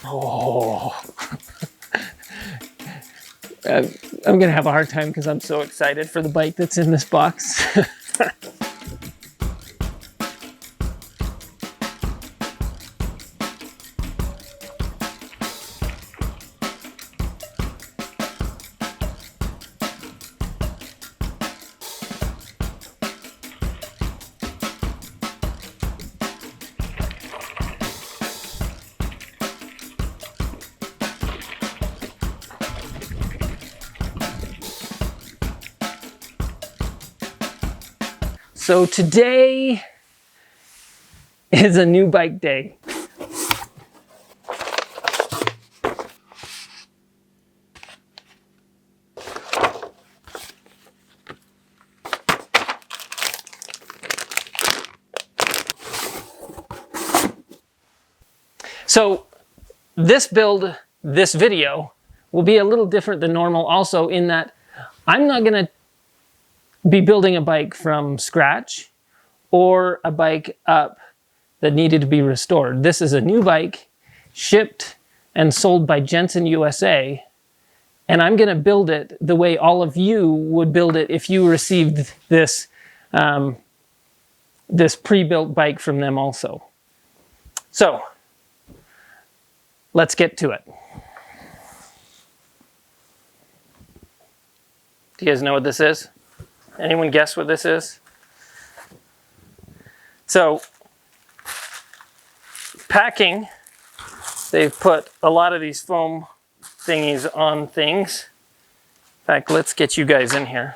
Oh. I'm gonna have a hard time because I'm so excited for the bike that's in this box. So today is a new bike day. So this build, this video, will be a little different than normal also in that I'm not gonna be building a bike from scratch or a bike up that needed to be restored. This is a new bike shipped and sold by Jenson USA, and I'm gonna build it the way all of you would build it if you received this, this pre-built bike from them also. So let's get to it. Do you guys know what this is? Anyone guess what this is? So, packing, they've put a lot of these foam thingies on things. In fact, let's get you guys in here.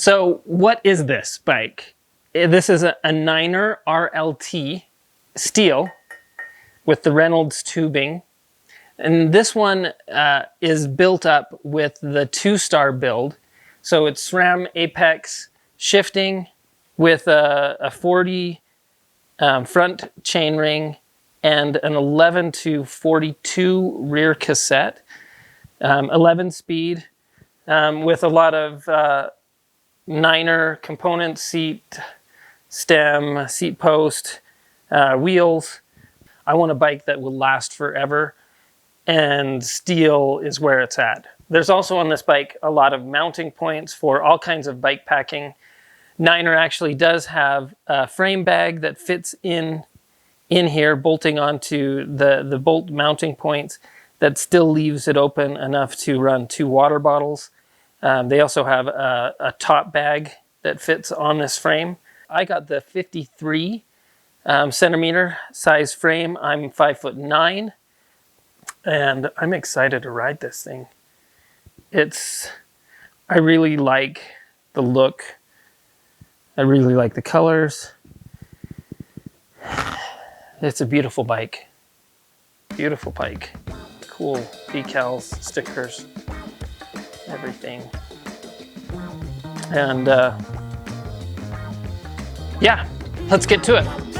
So what is this bike? This is a 9er RLT steel with the Reynolds tubing. And this one is built up with the 2-star build. So it's SRAM Apex shifting with a 40 front chainring and an 11 to 42 rear cassette, 11 speed, with a lot of 9er components, seat, stem, seat post, wheels. I want a bike that will last forever, and steel is where it's at. There's also on this bike a lot of mounting points for all kinds of bike packing. 9er actually does have a frame bag that fits in here, bolting onto the bolt mounting points that still leaves it open enough to run 2 water bottles. They also have a top bag that fits on this frame. I got the 53 centimeter size frame. I'm 5'9", and I'm excited to ride this thing. I really like the look. I really like the colors. It's a beautiful bike. Beautiful bike. Cool decals, stickers, everything. And yeah, let's get to it.